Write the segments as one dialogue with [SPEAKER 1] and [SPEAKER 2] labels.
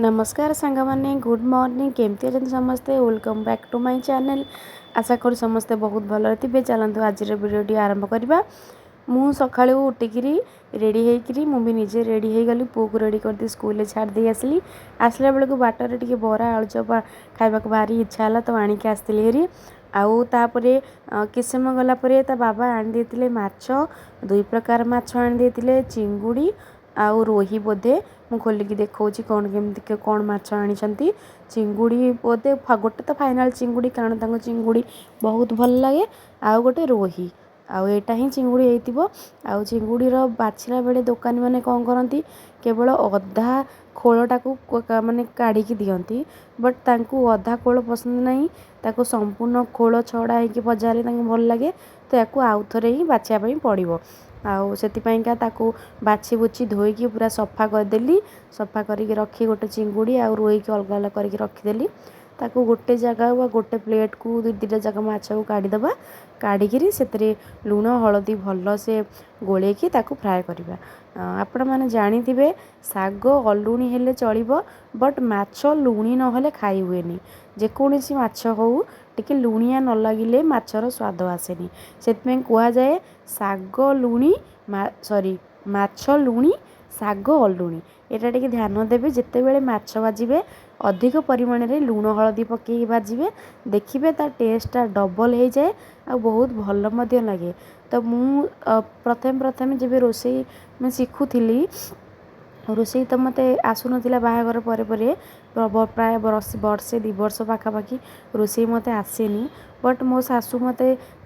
[SPEAKER 1] नमस्कार सांग मैंने गुड मॉर्निंग केमती अच्छा समस्ते welcome back to my channel. आशा करूँ समस्ते बहुत भल थे। चलतु आज भिडियो आरंभ करवा। मु सका उठिकी रेडी होकरी मु भी निजे रेडी हो गली पुआ को रेडी कर स्कूल छाड़ दे आसली। आसला बेलू बाटर टे बरा आलुचप खाइबा भारी इच्छा है तो आणिकी आसती हेरी आउ तापरे किछ समय गलापर ता बाबा आनी देते माछ दुई प्रकार माछ आनी देते चिंगुड़ी आउ रोही बोधे मु खोलिकी देखा कौन केमती कौन माछ आनी चिंगुड़ी बोधे गोटे तो फाइनाल चिंगुड़ी कारण तांको चिंगुड़ी बहुत भल लगे आउ गोटे रोही आउ एटा ही चिंगुड़ी होइतिबो। आउ चिंगुड़ीर बाछिला बेले दोकानी माने कौन करती केवल अधा खोलटा को माने काढ़ी दियंती बट तांको अधा खोल पसंद नहीं ताको संपूर्ण खोल छड़ा होगी बजारे भल लगे तो याकू आउ थे ही बाछिया पड़ो आउ से बाछी बुची धोईकी पूरा सफा करदेली सफा करके रखी गोटे चिंगुड़ी आउ रोई की अलग अलग करके रखीदेली ताकू गोटे जगह गोटे प्लेट को दुईटा जगह माछ को काढ़ीदबा काढ़ी से लुण हलदी भल से गोलेकी ताकू फ्राए करवा। आपण मैंने जानी साग अलुणी हेले चलिबो बट माछ लुणी नहेले खाई हुएनी जेकोसी माछ हो टिके लुणिया न लगिले माछर स्वाद आसेनी से कह जाए साग लुणी सॉरी माछ लुणी साग अलुणी एटा टिके ध्यान देवे जिते बेले माछ भाजिबे अधिक परिमाण रे लुण हलदी पकई भाजिबे देखिबे ता टेस्टा डबल हो जाए आ बहुत भल मध्य लगे। तो मु प्रथम प्रथम जब रोषे मैं शिखुली रोषे तो मत आसुन बाहागर पर प्राय वर्षे 2 वर्ष पाखापाखि रोषे मत आसेनी बट मो सासू मत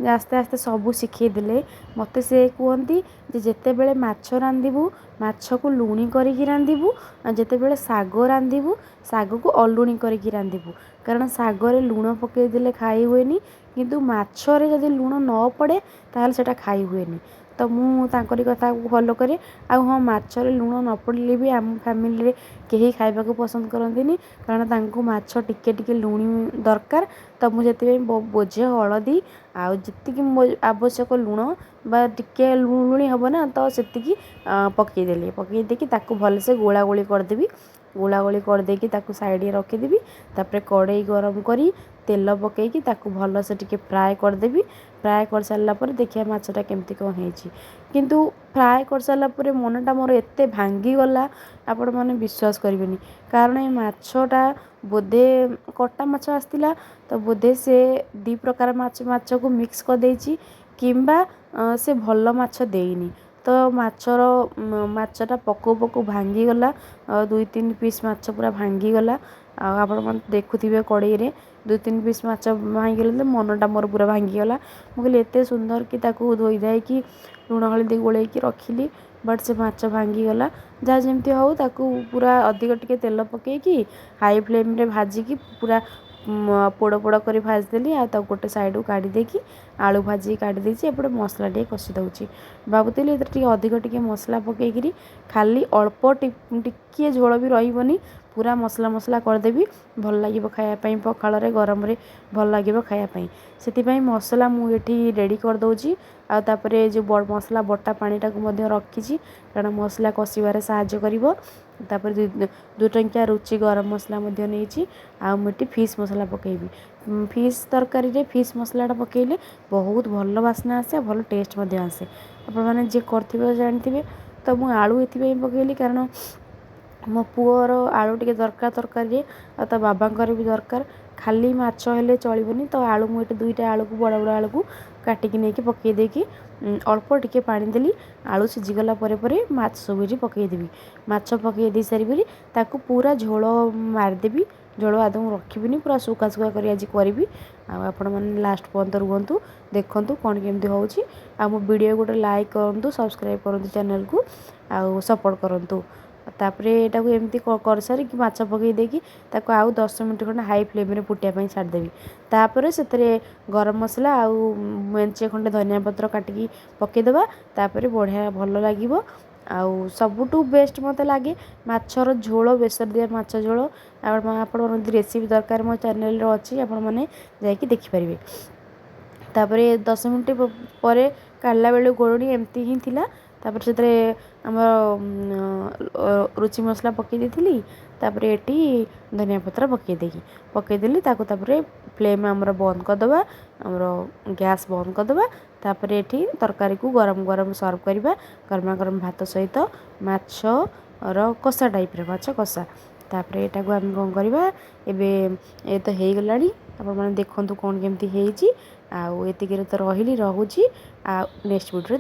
[SPEAKER 1] आस्ते आस्ते सबू शिखेदेले मत से कहती जिते बेले माछ रांधिबू माछ को लुणी करिकी रांधिबू जिते बेले साग रांधिबू साग को अलुणी करिकी रांधिबू कारण सागरे लुण पकईदेले खाई हुएनी किंतु माछरे जदि लुण न पड़े ताहले सेटा खाई हुएनी। तो मु तांकरी कथा फॉलो करे आ हाँ माछरे लुण न पड़े भी आम फैमिली रे केही खाइबा को पसंद करंतिनी कारण तांको माछ टिके टिके लुणी दरकार। तो मुझे बोझे हलदी आउ जी आवश्यक लुण बा टिके लुणी हम ना तो से पकईदेली पकई देकी ताकू भलसे गोला गोली करदेवी गोला गोली करदेकी ताकू साइड रखीदेवी तापर कड़ई गरम करी तेल पकईकी ताकू भलसे टिके फ्राए करदेवी फ्राए कर सारा पर देखिए माछटा केमती कौन होइछि किंतु फ्राए कर सारा पर मनटा मोर एते भांगी गला आपण माने विश्वास करेंगे कारण ये माछटा बोधे कटा माछ आसला तो बोधे से 2 प्रकार माछ को मिक्स कर देछि किंबा से भल माछ देइनी तो माछटा पकु पकु भांगी गला 2-3 पीस माछ पूरा भांगी गला आपण मन देखुथिबे कड़ई रे 2-3 पीस माछ भांगी तो मनटा मोर पूरा भांगी गला मुझे एते सुंदर कि ताकू धोई धाई कि लुण हलदी गोल रखिली बट से माछ भांगी गला जहाँ जमती हो ताकू पूरा अधिक टिके तेल पकईकी हाई फ्लेम रे भाजिकी पूरा पोड़ पोड़ कर भाजदेली आ गोटे साइड को काढ़ी देकी आलू भाजी काढ़ी देछि एपटे मसला टे कषि दउछि भाबुतिली एते टिके अधिक टिके मसला पकईकरी खाली अल्प टिके झोल भी रहिबनी पूरा मसला मसला करदेवी भल लगे खायापाई पखाल रे गरम रे भल लगे खायापाई से मसला मुझे रेडी कर दउछि आ तापरे जो बड़ मसला बटा पानीटा को मध्य रखी कारण मसला कषिबार साहाय्य करिवो तापर 2 टंकिया रुचि गरम मसला मध्य नहीं आ मुझे फिश मसला पकेबी फिश तरकारी रे फिश मसलाटा पकेले बहुत भल बास्ना आसे भल टेस्ट मध्य आसे आपण माने जे करथिबे जानथिबे। तो मु आलू एथिबे पकेली कारण मो पुअर आलू टिके दरकार तरकारी आ ता बाबांकर भी दरकार खाली माछ हेले चलबनी तो आलू मुझे 2टा आलू को बड़ बड़ आलू को काटिकी नहीं पकई देकी अल्प टिके पानी देली आलू सिझीगला माछ सब पकईदेवी माछ पकई दे सारी ताकू पूरा झोल मारदेवी झोल आदम रखिबिनी पूरा सुखा सुखा कर आज करी आपण मैंने लास्ट पर्यंत रुहतु देखु कौन केमती होउछि आ मो वीडियो गोटे लाइक करूँ सब्सक्राइब करूँ चैनल को आउ सपोर्ट करूँ तापरे एटा को एमती कर सारी कि माछ पकई देकी ताको आउ 10 मिनट खंडे हाई फ्लेम रे फुटिया छाड़देवी तापर से गरम मसला आउ मेंचे खंडे धनिया पत्र काटिकी पकईदेवा तापर बढ़िया भल लगिवो आउ सबुठू बेस्ट मत लगे माछर झोल बेसर दिया माछ झोल आपण रेसिपी दरकार मो चैनल रे अच्छी आपण मैंने जाकि देखिपारे तापर 10 मिनट पर काढ़ला बेले गोरणी एमती ही थिला तापर से आम रुचि मसला पकई देती तापर एटी धनिया पत्र पकईदेली तापर फ्लेम आमर बंद करदे आमर गैस बंद करदे तापर एटी तरकारी को गरम गरम सर्व करवा गरमा गरम भात सहित माछर कषा टाइप माछ कषा तापर एटा को आम कौन करवा एबे ये तो हो गलानी आपण मैंने देखु कौन केमती आउ एतिक तो रही रोची आ नेक्स्ट वीडियो।